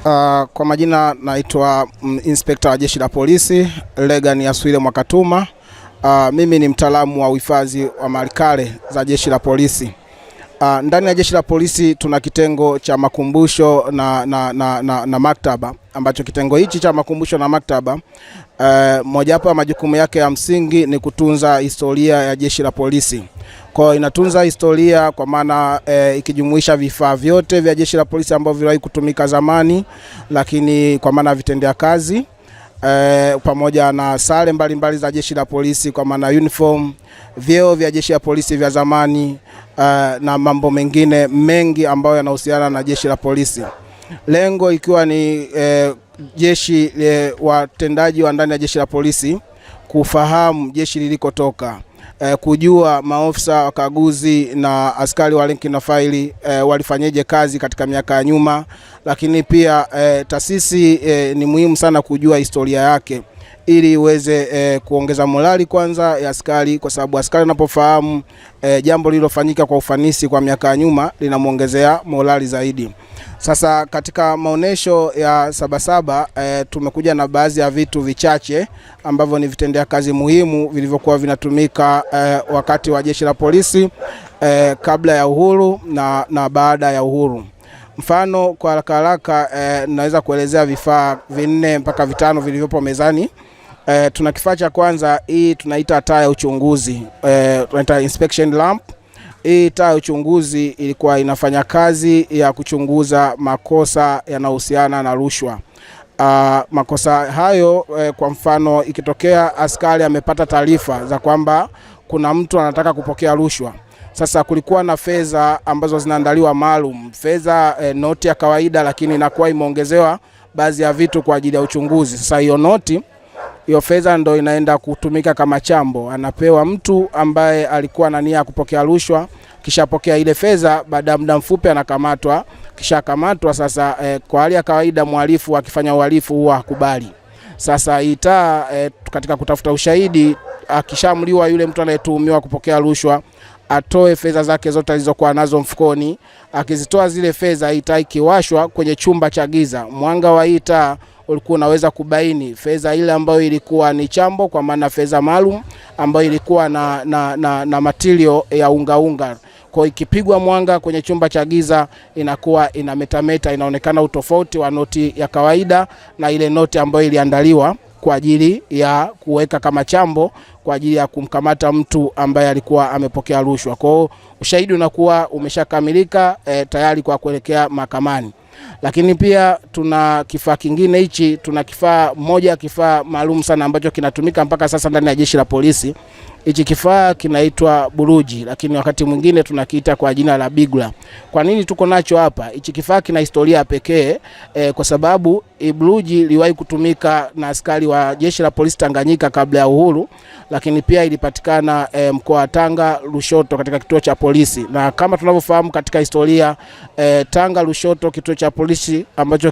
Kwa majina naitwa Inspector wa Jeshi la Polisi Legan Yaswile Mwakatuma. Mimi ni mtaalamu wa uhifadhi wa malikale za Jeshi la Polisi. Ndani ya Jeshi la Polisi tuna kitengo cha makumbusho na maktaba, ambacho kitengo hichi cha makumbusho na maktaba mojawapo ya majukumu yake ya msingi ni kutunza historia ya Jeshi la Polisi. Kwa inatunza historia kwa maana ikijumuisha vifaa vyote vya Jeshi la Polisi ambavyo viliwahi kutumika zamani, lakini kwa maana vitendea kazi pamoja na sare mbalimbali za Jeshi la Polisi kwa maana uniform, vyeo vya Jeshi la Polisi vya zamani na mambo mengine mengi ambayo yanahusiana na Jeshi la Polisi. Lengo ikiwa ni jeshi watendaji wa ndani ya Jeshi la Polisi kufahamu jeshi lilikotoka, kujua maofisa wakaguzi na askari wa lenki na faili walifanyeje kazi katika miaka ya nyuma, lakini pia taasisi ni muhimu sana kujua historia yake ili iweze kuongeza morali kwanza ya askari, kwa sababu askari anapofahamu jambo lililofanyika kwa ufanisi kwa miaka ya nyuma linamuongezea morali zaidi. Sasa katika maonesho ya Sabasaba tumekuja na baadhi ya vitu vichache ambavyo ni vitendea kazi muhimu vilivyokuwa vinatumika wakati wa Jeshi la Polisi kabla ya uhuru na baada ya uhuru. Mfano kwa haraka naweza kuelezea vifaa 4 mpaka 5 vilivyopo mezani. Tuna kifaa cha kwanza, hii tunaita taa ya uchunguzi, tunaita inspection lamp. Hii taa ya uchunguzi ilikuwa inafanya kazi ya kuchunguza makosa yanayohusiana na rushwa. Makosa hayo kwa mfano ikitokea askari amepata taarifa za kwamba kuna mtu anataka kupokea rushwa. Sasa kulikuwa na fedha ambazo zinaandaliwa maalum, fedha noti ya kawaida, lakini inakuwa imeongezewa baadhi ya vitu kwa ajili ya uchunguzi. Sasa hiyo fedha ndio inaenda kutumika kama chambo, anapewa mtu ambaye alikuwa na nia ya kupokea rushwa, kisha pokea ile fedha, baada ya muda mfupi anakamatwa. Kisha kamatwa sasa kwa hali ya kawaida mhalifu akifanya uhalifu huwa hakubali. Sasa ita katika kutafuta ushahidi, akishamliwa yule mtu anayetuhumiwa kupokea rushwa atoe fedha zake zote alizokuwa nazo mfukoni. Akizitoa zile fedha, ita ikiwashwa kwenye chumba cha giza, mwanga wa ita ulikuwa unaweza kubaini fedha ile ambayo ilikuwa ni chambo, kwa maana fedha maalum ambayo ilikuwa na material ya unga. Kwa ikipigwa mwanga kwenye chumba cha giza inakuwa inametameta, inaonekana utofauti wa noti ya kawaida na ile noti ambayo iliandaliwa kwa ajili ya kuweka kama chambo kwa ajili ya kumkamata mtu ambaye alikuwa amepokea rushwa. Kwa hiyo ushahidi unakuwa umeshakamilika tayari kwa kuelekea mahakamani. Lakini pia tuna kifaa kingine hichi, tuna kifaa maalum sana ambacho kinatumika mpaka sasa ndani ya Jeshi la Polisi. Hichi kifaa kinaitwa buruji, lakini wakati mwingine tunakiita kwa jina la bigla. Kwa nini tuko nacho hapa? Hichi kifaa kina historia pekee kwa sababu buruji iliwahi kutumika na askari wa Jeshi la Polisi Tanganyika kabla ya uhuru, lakini pia ilipatikana mkoa wa Tanga Lushoto katika kituo cha polisi. Na kama tunavyofahamu katika historia Tanga Lushoto, kituo cha polisi ambacho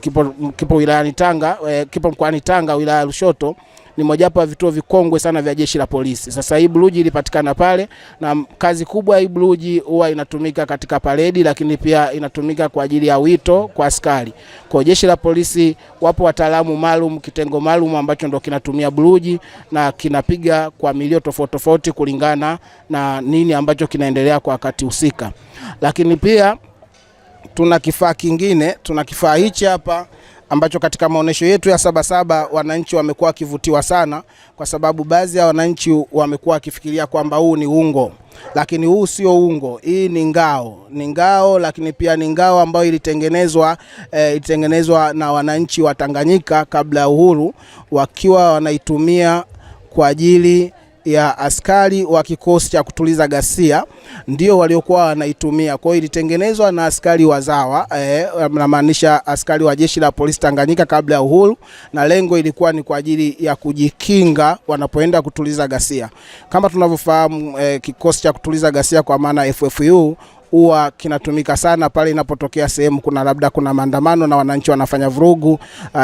kipo wilayani Tanga, kipo mkoani Tanga wilaya Lushoto, ni mojawapo ya vituo vikongwe sana vya Jeshi la Polisi. Sasa hii buruji ilipatikana pale, na kazi kubwa hii buruji huwa inatumika katika paredi, lakini pia inatumika kwa ajili ya wito kwa askari. Kwa Jeshi la Polisi wapo wataalamu maalum, kitengo maalum ambacho ndo kinatumia buruji na kinapiga kwa milio tofauti kulingana na nini ambacho kinaendelea kwa wakati husika. Lakini pia tuna kifaa kingine, tuna kifaa hichi hapa ambacho katika maonesho yetu ya Sabasaba wananchi wamekuwa wakivutiwa sana, kwa sababu baadhi ya wananchi wamekuwa wakifikiria kwamba huu ni ungo, lakini huu sio ungo. Hii ni ngao, lakini pia ni ngao ambayo ilitengenezwa na wananchi wa Tanganyika kabla ya uhuru, wakiwa wanaitumia kwa ajili ya askari wa kikosi cha kutuliza ghasia, ndio waliokuwa wanaitumia. Kwa hiyo ilitengenezwa na askari wazawa, namaanisha askari wa Jeshi la Polisi Tanganyika kabla ya uhuru, na lengo ilikuwa ni kwa ajili ya kujikinga wanapoenda kutuliza ghasia. Kama tunavyofahamu kikosi cha kutuliza ghasia kwa maana FFU huwa kinatumika sana pale inapotokea sehemu kuna maandamano na wananchi wanafanya vurugu.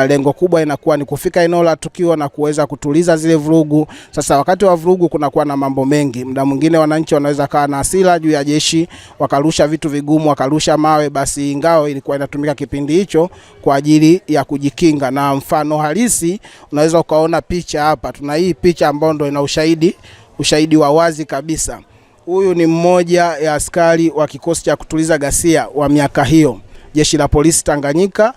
Lengo kubwa inakuwa ni kufika eneo la tukio na kuweza kutuliza zile vurugu. Sasa wakati wa vurugu kunakuwa na mambo mengi. Muda mwingine wananchi wanaweza kaa na hasira juu ya jeshi, wakarusha vitu vigumu, wakarusha mawe. Basi ngao ilikuwa inatumika kipindi hicho kwa ajili ya kujikinga. Na mfano halisi unaweza ukaona picha hapa. Tuna hii picha ambayo ndio ina ushahidi wa wazi kabisa. Huyu ni mmoja ya askari wa kikosi cha kutuliza ghasia wa miaka hiyo, Jeshi la Polisi Tanganyika.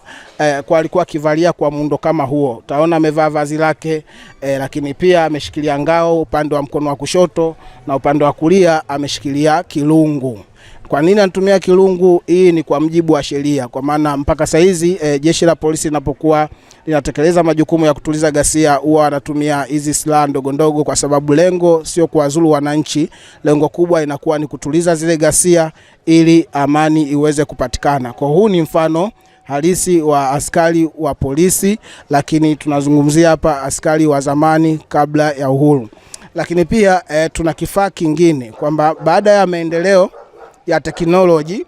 Kwa alikuwa akivalia kwa muundo kama huo. Utaona amevaa vazi lake, lakini pia ameshikilia ngao upande wa mkono wa kushoto na upande wa kulia ameshikilia kilungu. Kwa nini anatumia kilungu? Hii ni kwa mjibu wa sheria, kwa maana mpaka saizi jeshi la polisi linapokuwa linatekeleza majukumu ya kutuliza ghasia huwa anatumia hizi silaha ndogo ndogo, kwa sababu lengo sio kuwadhuru wananchi. Lengo kubwa inakuwa ni kutuliza zile ghasia ili amani iweze kupatikana. Kwa huu ni mfano halisi wa askari wa polisi, lakini tunazungumzia hapa askari wa zamani kabla ya uhuru. Lakini pia tuna kifaa kingine kwamba baada ya maendeleo ya teknoloji,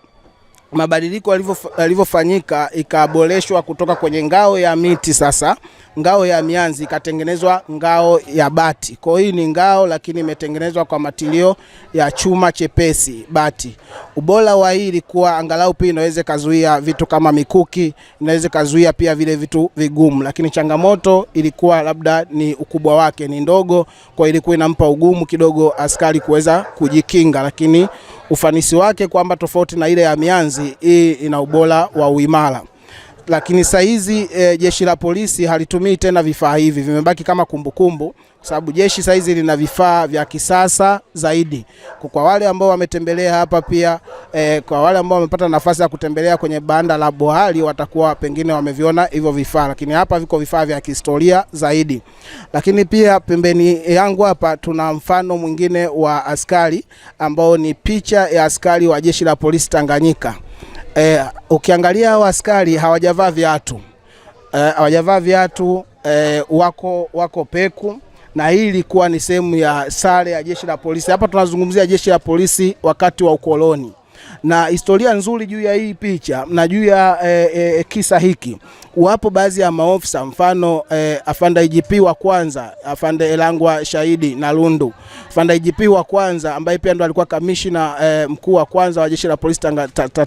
mabadiliko yalivyofanyika, ikaboreshwa kutoka kwenye ngao ya miti, sasa ngao ya mianzi ikatengenezwa ngao ya bati. Kwa hiyo ni ngao lakini imetengenezwa kwa matilio ya chuma chepesi, bati. Ubora wa hii ilikuwa angalau pia inaweza kuzuia vitu kama mikuki, inaweza kuzuia pia vile vitu vigumu, lakini changamoto ilikuwa labda ni ukubwa wake ni ndogo, kwa ilikuwa inampa ugumu kidogo askari kuweza kujikinga. Lakini ufanisi wake kwamba tofauti na ile ya mianzi, hii ina ubora wa uimara. Lakini saizi jeshi la polisi halitumii tena vifaa hivi, vimebaki kama kumbukumbu, kwa sababu jeshi saizi lina vifaa vya kisasa zaidi. Kwa wale ambao wametembelea hapa pia, kwa wale ambao wamepata nafasi ya kutembelea kwenye banda la bohari, watakuwa pengine wameviona hivyo vifaa, lakini hapa viko vifaa vya kihistoria zaidi. Lakini pia pembeni yangu hapa tuna mfano mwingine wa askari ambao ni picha ya askari wa jeshi la polisi Tanganyika. Ukiangalia hao askari hawajavaa viatu, wako peku, na hii ilikuwa ni sehemu ya sare ya jeshi la polisi. Hapa tunazungumzia jeshi la polisi wakati wa ukoloni. Na historia nzuri juu ya hii picha na juu ya kisa hiki, wapo baadhi ya maofisa, mfano afande IGP wa kwanza, afande Elangwa Shahidi na Lundu. Afande IGP wa kwanza ambaye pia ndo alikuwa kamishna mkuu wa kwanza wa jeshi la polisi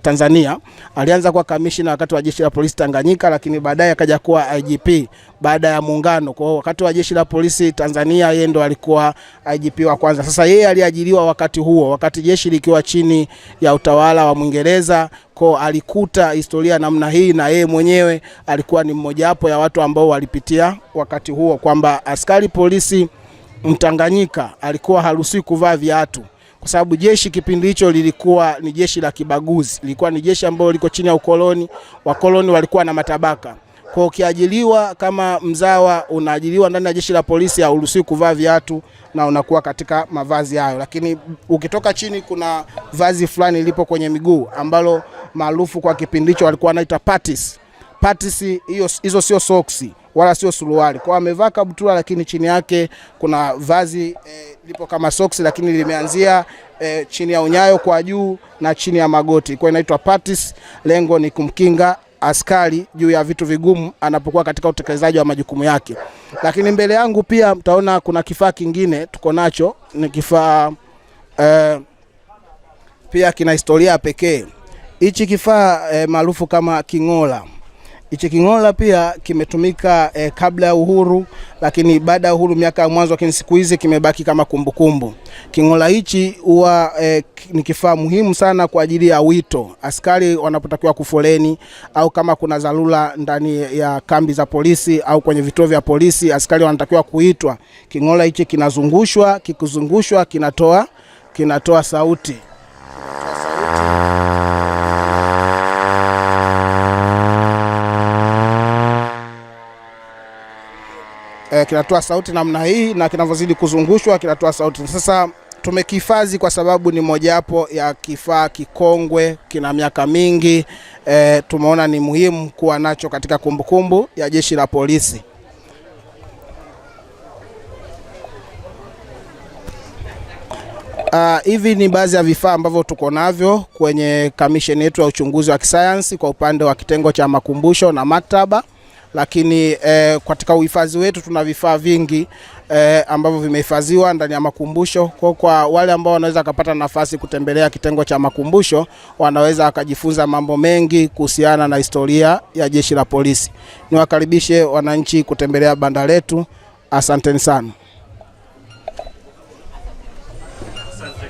Tanzania, alianza kuwa kamishna wakati wa jeshi la polisi Tanganyika, lakini baadaye akaja kuwa IGP baada ya muungano. Kwa wakati wa jeshi la polisi Tanzania yeye ndo alikuwa IGP wa kwanza. Sasa yeye aliajiriwa wakati huo, wakati jeshi likiwa chini ya utawala wa Mwingereza. Kwa alikuta historia namna hii, na yeye mwenyewe alikuwa ni mmoja wapo ya watu ambao walipitia wakati huo, kwamba askari polisi Mtanganyika alikuwa haruhusiwi kuvaa viatu, kwa sababu jeshi kipindi hicho lilikuwa ni jeshi la kibaguzi, lilikuwa ni jeshi ambalo liko chini ya ukoloni. Wakoloni walikuwa na matabaka. Kwa ukiajiliwa kama mzawa, unaajiliwa ndani ya jeshi la polisi, hauruhusiwi kuvaa viatu na unakuwa katika mavazi hayo. Lakini ukitoka chini kuna vazi fulani lipo kwenye miguu ambalo maarufu kwa kipindi hicho walikuwa wanaita patis. Patis hizo sio soksi wala sio suruali. Kwa amevaa kabutura, lakini chini yake kuna vazi lipo kama soksi, lakini limeanzia chini ya unyayo kwa juu na chini ya magoti. Kwa inaitwa patis. Lengo ni kumkinga askari juu ya vitu vigumu anapokuwa katika utekelezaji wa majukumu yake. Lakini mbele yangu pia mtaona kuna kifaa kingine tuko nacho, ni kifaa pia kina historia pekee. Hichi kifaa maarufu kama kingola. Hichi kingola pia kimetumika kabla ya uhuru, lakini baada ya uhuru miaka ya mwanzo, lakini siku hizi kimebaki kama kumbukumbu. Kingola hichi huwa ni kifaa muhimu sana kwa ajili ya wito. Askari wanapotakiwa kufoleni au kama kuna dharura ndani ya kambi za polisi au kwenye vituo vya polisi, askari wanatakiwa kuitwa. Kingola hichi kinazungushwa, kikuzungushwa kinatoa sauti. Kinatoa sauti namna hii, na kinavyozidi kuzungushwa kinatoa sauti. Sasa tumekihifadhi kwa sababu ni mojawapo ya kifaa kikongwe, kina miaka mingi. Tumeona ni muhimu kuwa nacho katika kumbukumbu ya jeshi la polisi. Hivi ni baadhi ya vifaa ambavyo tuko navyo kwenye kamisheni yetu ya uchunguzi wa kisayansi kwa upande wa kitengo cha makumbusho na maktaba, lakini katika uhifadhi wetu tuna vifaa vingi ambavyo vimehifadhiwa ndani ya makumbusho. Kwa wale ambao wanaweza kupata nafasi kutembelea kitengo cha makumbusho, wanaweza wakajifunza mambo mengi kuhusiana na historia ya Jeshi la Polisi. Niwakaribishe wananchi kutembelea banda letu. Asanteni sana.